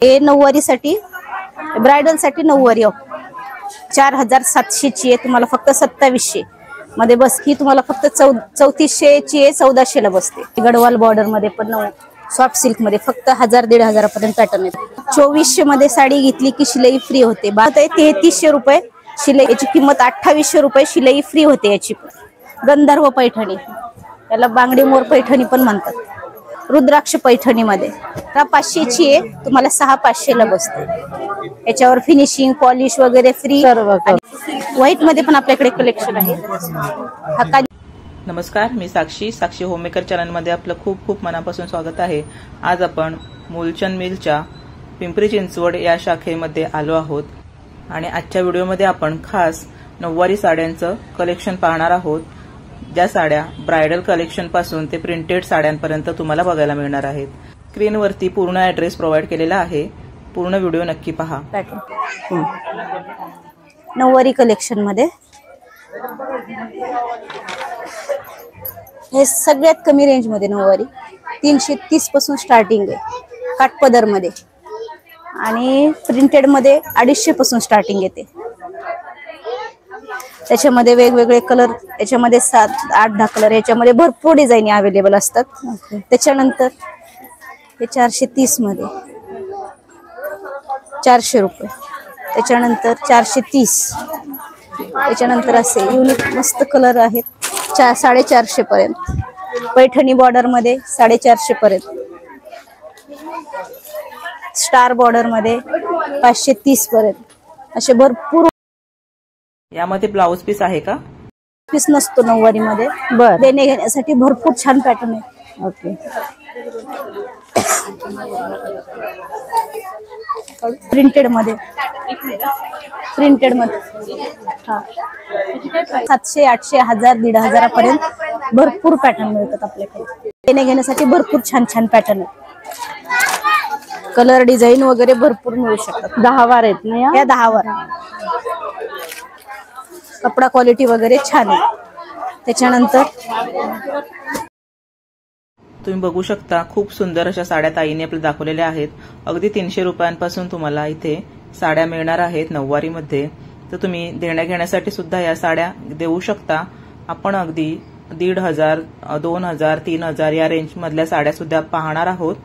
हे नऊवारीसाठी ब्रायडलसाठी नऊवारी 4700 ची आहे, तुम्हाला फक्त 2700 मध्ये बस. ही तुम्हाला फक्त 3400 ची आहे, 1400 ला बसते. गडवाल बॉर्डर मध्ये पण सॉफ्ट सिल्क मध्ये फक्त 1000-1500 पर्यंत पॅटर्न येते. 2400 मध्ये साडी घेतली की शिलाई फ्री होते. 3300 रुपये शिलाई, याची किंमत 2800 रुपये शिलाई फ्री होते. याची गंधर्व पैठणी, याला बांगडी मोर पैठणी पण म्हणतात. रुद्राक्ष पैठणी मध्ये 500 ची आहे, तुम्हाला 6500 ला बसते. याच्यावर फिनिशिंग पॉलिश वगैरे फ्री. व्हाईट मध्ये पण आपल्याकडे कलेक्शन आहे. नमस्कार, मी साक्षी होममेकर चॅनल मध्ये आपलं खूप खूप मनापासून स्वागत आहे. आज आपण मूलचंद मिलच्या पिंपरी चिंचवड या शाखेमध्ये आलो आहोत आणि आजच्या व्हिडिओमध्ये आपण खास नऊवारी साड्यांचं कलेक्शन पाहणार आहोत. ज्या साड्या ब्रायडल कलेक्शन पासून ते प्रिंटेड साड्यांपर्यंत तुम्हाला बघायला मिळणार आहेत. स्क्रीनवरती पूर्ण ऍड्रेस प्रोव्हाइड केलेला आहे. पूर्ण व्हिडिओ नक्की पहा. नऊवारी कलेक्शन मध्ये हे सगळ्यात कमी रेंज मध्ये नऊवारी 330 पासून स्टार्टिंग आहे. काठपदर मध्ये आणि प्रिंटेड मध्ये 250 पासून स्टार्टिंग येते. त्याच्यामध्ये वेगवेगळे कलर, याच्यामध्ये 7-8-10 कलर, याच्यामध्ये भरपूर डिझाईन अवेलेबल असतात. त्याच्यानंतर हे 430 मध्ये 400 रुपये. त्याच्यानंतर 430. त्याच्यानंतर असे युनिक मस्त कलर आहेत 450 पर्यंत. पैठणी बॉर्डर मध्ये 450 पर्यंत. स्टार बॉर्डर मध्ये 530 पर्यंत. असे भरपूर. यामध्ये ब्लाउज पीस आहे का? पीस नसतो नऊवारी मध्ये. देणे घेण्यासाठी भरपूर छान पॅटर्न आहे. ओके. प्रिंटेड मध्ये 700, 800, 1000, 1500 पर्यंत भरपूर पॅटर्न मिळतात आपल्याकडे. देणे घेण्यासाठी भरपूर छान छान पॅटर्न आहेत. कलर डिझाईन वगैरे भरपूर मिळू शकतात. 10 वार आहेत ना या 10 वार. कपडा क्वालिटी वगैरे छान आहे. त्याच्यानंतर तुम्ही बघू शकता खूप सुंदर अशा साड्या ताईने आपल्याला दाखवलेल्या आहेत. अगदी 300 रुपयांपासून तुम्हाला इथे साड्या मिळणार आहेत नऊवारी मध्ये. तर तुम्ही देण्या घेण्यासाठी सुद्धा या साड्या देऊ शकता. आपण अगदी 1500, 2000, 3000 या रेंज मधल्या साड्या सुद्धा पाहणार आहोत.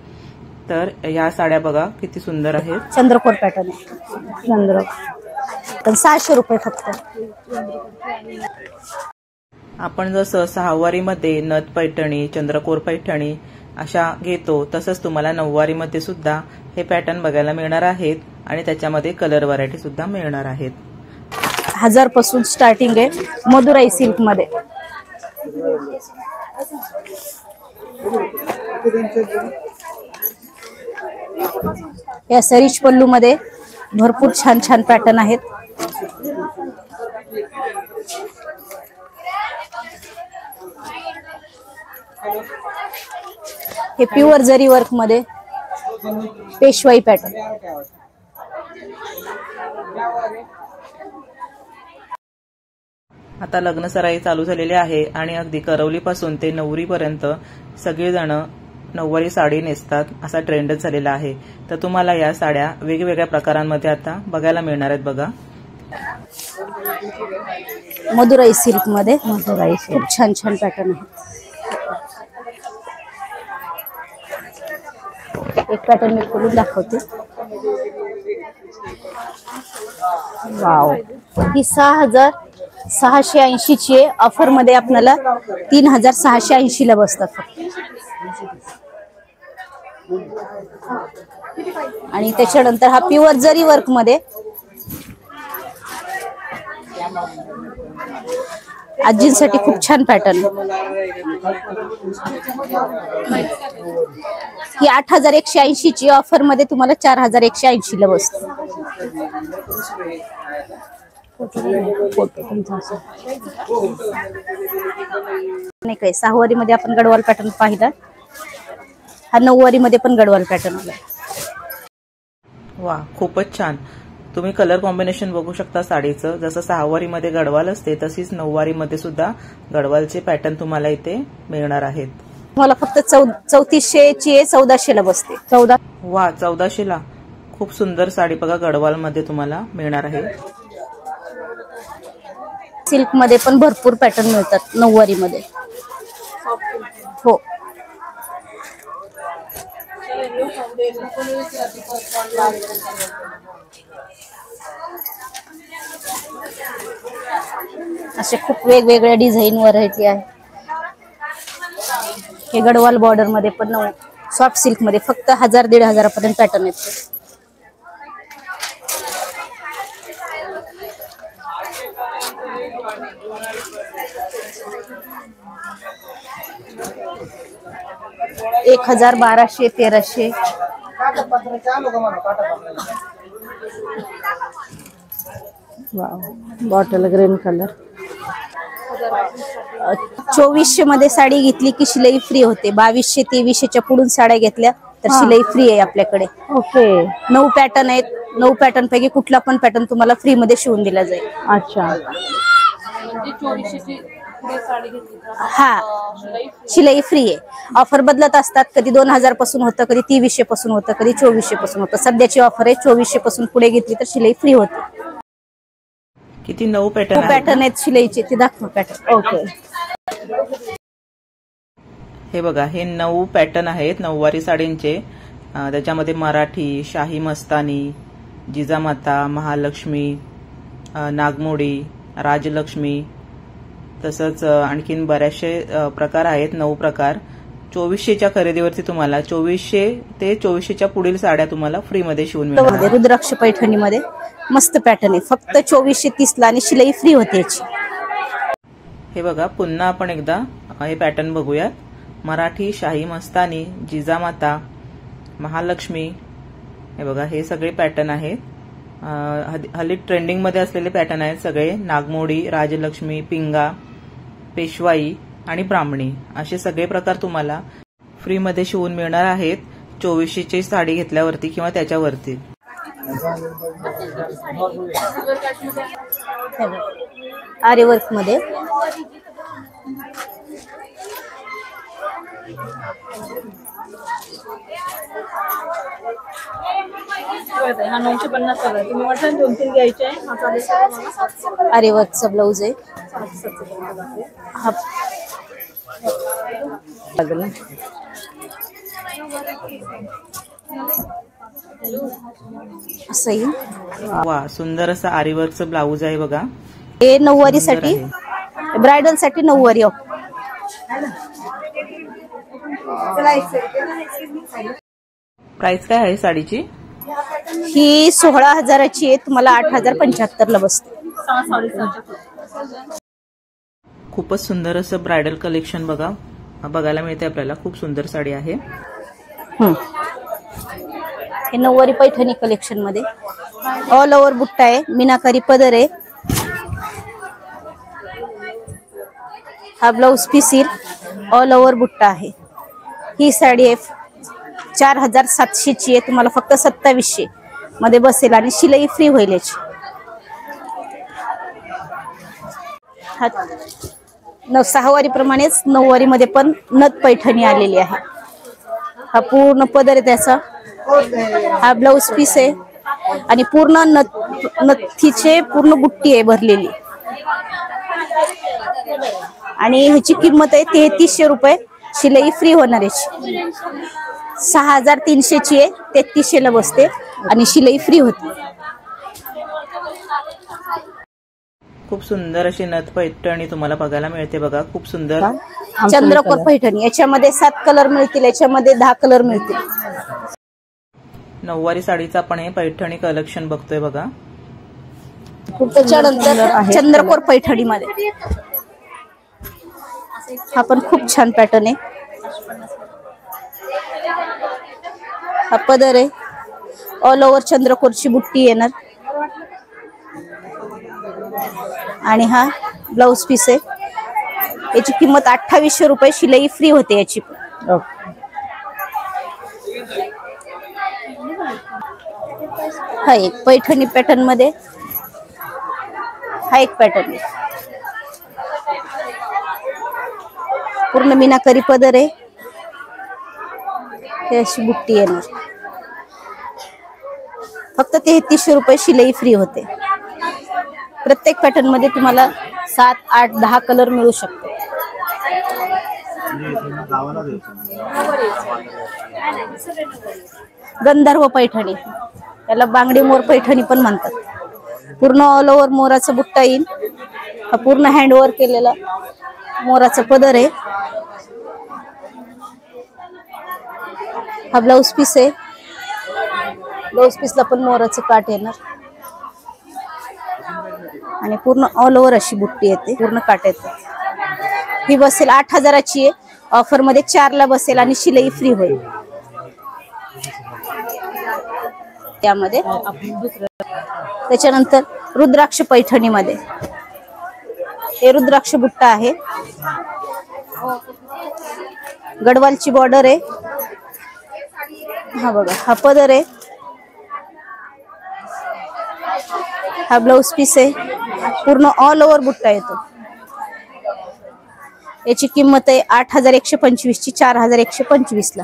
तर या साड्या बघा किती सुंदर आहेत. चंद्रकोर पॅटर्न आहे. चंद्र 600 रुपये फक्त. आपण जसं सहावारी मध्ये नथ पैठणी, चंद्रकोर पैठणी अशा घेतो, तसंच तुम्हाला नऊवारी मध्ये सुद्धा हे पॅटर्न बघायला मिळणार आहेत आणि त्याच्यामध्ये कलर व्हरायटी सुद्धा मिळणार आहेत. 1000 पासून स्टार्टिंग आहे मधुराई सिल्क मध्ये. या सरीच पल्लू मध्ये भरपूर छान छान पॅटर्न आहेत. हे प्युअर जरी वर्क मध्ये पेशवाई पॅटर्न. आता लग्न सराई चालू झालेली आहे आणि अगदी करवली पासून ते नवरी पर्यंत सगळेजण नऊवारी साडी नेसतात, असा ट्रेंडच झालेला आहे. तर तुम्हाला या साड्या वेगवेगळ्या प्रकारांमध्ये आता बघायला मिळणार आहेत. बघा मधुराई सिल्क मध्ये खूप छान छान पॅटर्न आहे. एक पॅटर्न मी खोलून दाखवते. वाव, ही 6680 ची आहे. ऑफर मध्ये आपल्याला 3680 ला बसतात फक्त. आणि त्याच्यानंतर हा प्युअर जरी वर्क मध्ये आजींसाठी खूप छान पॅटर्न. ही 8180 ची. ऑफर मध्ये तुम्हाला 4180 ला बसते. नाही काय, सहावारी मध्ये आपण गडवाल पॅटर्न पाहिला. हा नऊवारी मध्ये पण गडवाल पॅटर्न आला. वा, खूपच छान. तुम्ही कलर कॉम्बिनेशन बघू शकता साडीचं. जसं सहावारी मध्ये गडवाल असते तशीच नऊवारी मध्ये सुद्धा गडवालचे पॅटर्न तुम्हाला इथे मिळणार आहेत. मला फक्त 3400 ची 1400 ला बसते. 14. वा, 1400 ला. खूप सुंदर साडी बघा गडवाल मध्ये तुम्हाला मिळणार आहे। सिल्क मध्ये पण भरपूर पॅटर्न मिळतात नऊवारी मध्ये। हो असे खूप वेगवेगळ्या डिझाईन व्हरायटी आहे। हे गडवाल बॉर्डर मध्ये पण सॉफ्ट सिल्क मध्ये फक्त 1000-1500 पर्यंत पॅटर्न येते। एक 1200-1300। Bottle green colour. 2400 मध्ये साडी घेतली की शिलाई फ्री होते। 2200-2300च्या पुढून साड्या घेतल्या तर शिलाई फ्री आहे आपल्याकडे। ओके 9 पॅटर्न आहेत। 9 पॅटर्न पैकी कुठला पण पॅटर्न तुम्हाला फ्री मध्ये शिवून दिला जाईल। अच्छा हा शिलाई फ्री आहे। ऑफर बदलत असतात, कधी 2000 पासून होतं, कधी 2300 पासून होतं, कधी 2400 पासून होतं। सध्याची ऑफर आहे 2400 पासून पुढे घेतली तर शिलाई फ्री होते। किती 9 पॅटर्न आहेत शिलाईचे ते दाखव पॅटर्न। ओके हे बघा हे 9 पॅटर्न आहेत नऊवारी साडींचे। त्याच्यामध्ये मराठी, शाही मस्तानी, जिजामाता, महालक्ष्मी, नागमोडी, राजलक्ष्मी तसंच आणखीन बरेचसे प्रकार आहेत। 9 प्रकार 2400च्या खरेदीवरती तुम्हाला 2400 ते 2400च्या पुढील साड्या तुम्हाला फ्री मध्ये शिवून मिळणार। रुद्राक्ष पैठणी मध्ये मस्त पॅटर्न आहे, फक्त 2430 ला आणि शिलाई फ्री होते याची। हे बघा पुन्हा आपण एकदा हे पॅटर्न बघूयात। मराठी, शाही मस्तानी, जिजामाता, महालक्ष्मी, हे बघा हे सगळे पॅटर्न आहेत। हल्ली ट्रेंडिंग मध्ये असलेले पॅटर्न आहेत सगळे। नागमोडी, राजलक्ष्मी, पिंगा, पेशवाई आणि ब्राह्मणी असे सगळे प्रकार तुम्हाला फ्री मध्ये शिवून मिळणार आहेत 2400ची साडी घेतल्यावरती किंवा त्याच्यावरती। आरी वर्क मध्ये हा 950 आहे। तुम्ही म्हटलं 2-3 घ्यायचे आरी वर्कचा ब्लाउज आहे। हा असं वा सुंदर असं आरी वर्कचं ब्लाउज आहे बघा। हे नऊवारी साठी, ब्रायडल साठी नऊवारी। प्राइस काय आहे साडीची? ही 16,000ची आहे, तुम्हाला 8,075 ला बसते। खूपच सुंदर असं ब्रायडल कलेक्शन बघायला मिळते आपल्याला। खूप सुंदर साडी आहे। हे नऊवारी पैठणी कलेक्शन मध्ये ऑल ओव्हर बुट्टा आहे, मीनाकारी पदर आहे। हा ब्लाउज पीस ऑल ओव्हर बुट्टा आहे। ही साडी आहे 4700ची आहे, तुम्हाला फक्त 2700 मध्ये बसेल आणि शिलाई फ्री होईल याची। सहावारी प्रमाणेच नऊवारी मध्ये पण नथ पैठणी आलेली आहे। हा पूर्ण पदर आहे त्याचा। हा ब्लाउज पीस आहे आणि पूर्ण नथीचे पूर्ण बुट्टी आहे भरलेली आणि ह्याची किंमत आहे 3300 रुपये। शिलाई फ्री होणार याची। 6300ची आहे, 3300 ला बसते आणि शिलाई फ्री होते। खूप सुंदर अशी नथ पैठणी तुम्हाला बघायला मिळते बघा। खूप सुंदर चंद्रकोर पैठणी, याच्यामध्ये 7 कलर मिळतील, याच्यामध्ये 10 कलर मिळतील। नऊवारी साडीचं आपण हे पैठणी कलेक्शन बघतोय बघा। त्याच्यानंतर चंद्रकोर पैठणी मध्ये हा पण खूप छान पॅटर्न आहे। हा पदर आहे, ऑल ओव्हर चंद्रकोरची बुट्टी येणार आणि हा ब्लाउज पीस आहे। याची किंमत 2800 रुपये, शिलाई फ्री होते याची। हा एक पैठणी पॅटर्न मध्ये हा एक पॅटर्न आहे, पूर्ण मीनाकारी पदर आहे। हे अशी बुट्टी येणार। फक्त 3300 रुपये शिलाई फ्री होते. प्रत्येक पॅटर्न मध्ये तुम्हाला 7, 8, 10 कलर मिळू शकतो. गंधर्व पैठणी, त्याला बांगडी मोर पैठणी पण म्हणतात. पूर्ण ऑल ओव्हर मोराचा बुट्टा येईल. हा पूर्ण हँडवर केलेला मोराचा पदर आहे. हा ब्लाउज पीस आहे. ब्लाउज पीसला पण मोराचं काट येणार आणि पूर्ण ऑल ओव्हर अशी बुट्टी येते. पूर्ण काट येते. ही बसेल 8000ची आहे. ऑफर मध्ये 4 ला बसेल आणि शिलाई फ्री होईल. त्यामध्ये त्याच्यानंतर रुद्राक्ष पैठणी मध्ये हे रुद्राक्ष बुट्टा आहे. गडवालची बॉर्डर आहे. हा बघा, हा पदर आहे. हा ब्लाउज पीस आहे. पूर्ण ऑल ओव्हर बुट्टा येतो. याची किंमत आहे 8125 ची 4125 ला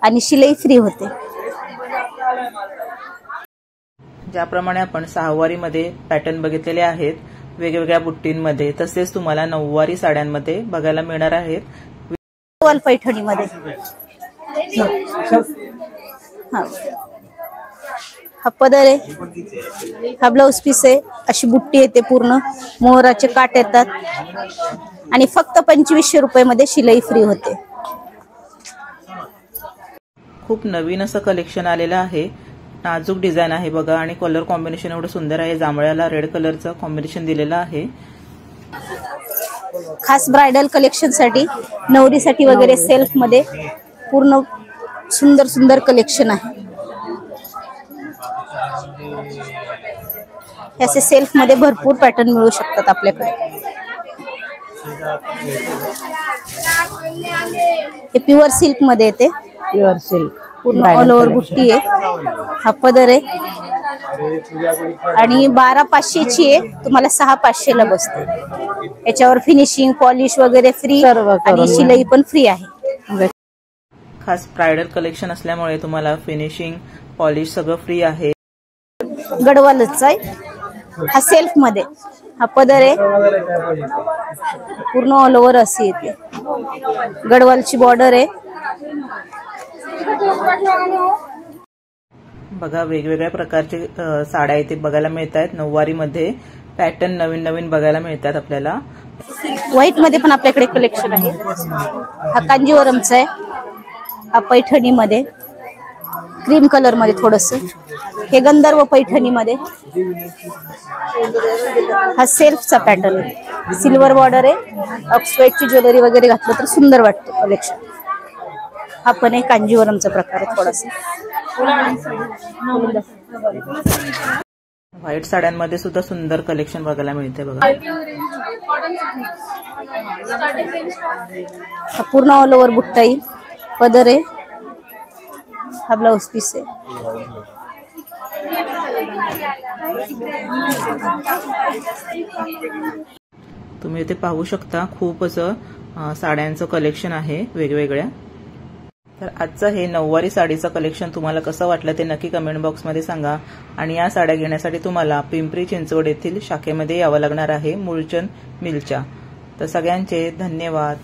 आणि शिलाई फ्री होते. ज्याप्रमाणे आपण 6वारी मध्ये पॅटर्न बघितलेले आहेत वेगवेगळ्या बुट्टींमध्ये, तसेच तुम्हाला 9वारी साड्यांमध्ये बघायला मिळणार आहेत. गडवाल पैठणी मध्ये हा पदर आहे. हा ब्लाउज पीस आहे. अशी बुट्टी येते. पूर्ण मोहराचे काट येतात आणि फक्त 2500 रुपये मध्ये शिलाई फ्री होते. खूप नवीन असं कलेक्शन आलेलं आहे. नाजूक डिझाईन आहे बघा आणि कलर कॉम्बिनेशन एवढं सुंदर आहे. जांभळ्याला रेड कलरचं कॉम्बिनेशन दिलेलं आहे. खास ब्रायडल कलेक्शन साठी, नवरीसाठी वगैरे सेल्फ मध्ये पूर्ण सुंदर सुंदर कलेक्शन आहे. असे सेल्फ मध्ये भरपूर पॅटर्न मिळू शकतात आपल्याकडे. हे प्युअर सिल्क मध्ये येते. प्युअर सिल्क पूर्ण ऑल ओव्हर बुट्टी आहे. हा पदर आहे आणि 12500 ची आहे. तुम्हाला 6500 ला बसते. याच्यावर फिनिशिंग, पॉलिश वगैरे फ्री आणि शिलाई पण फ्री आहे. खास ब्रायडल कलेक्शन असल्यामुळे तुम्हाला फिनिशिंग, पॉलिश सगळं फ्री आहे. गडवालच आहे. हा सेल्फ मध्ये हा पदर आहे. पूर्ण ऑल ओव्हर अशी येते. गडवालची बॉर्डर आहे. बघा वेगवेगळ्या प्रकारचे साड्या इथे बघायला मिळत आहेत. 9वारी मध्ये पॅटर्न नवीन नवीन बघायला मिळतात आपल्याला. व्हाईट मध्ये पण आपल्याकडे कलेक्शन आहे. हा कांजीवरमचा आहे. हा पैठणी मध्ये क्रीम कलर मध्ये थोडस. हे गंधर्व पैठणी मध्ये. हा सेल्फचा पॅटर्न आहे. सिल्वर बॉर्डर आहे. ऑक्सफर्डची ज्वेलरी वगैरे घातलं तर सुंदर वाटतं कलेक्शन. हा पण एक कांजीवरमचा प्रकार आहे थोडासा. व्हाईट साड्यांमध्ये सुद्धा सुंदर कलेक्शन बघायला मिळते बघा. हा पूर्ण ऑल ओव्हर बुट्टा येईल. पदर आहे. हा ब्लाउज पीस आहे. तुम्ही इथे पाहू शकता खूप असं साड्यांचं कलेक्शन आहे वेगवेगळ्या. तर आजचं हे 9वारी साडीचं कलेक्शन तुम्हाला कसं वाटलं ते नक्की कमेंट बॉक्समध्ये सांगा. आणि या साड्या घेण्यासाठी तुम्हाला पिंपरी चिंचवड येथील शाखेमध्ये यावं लागणार आहे, मूळचंद मिलच्या. तर सगळ्यांचे धन्यवाद.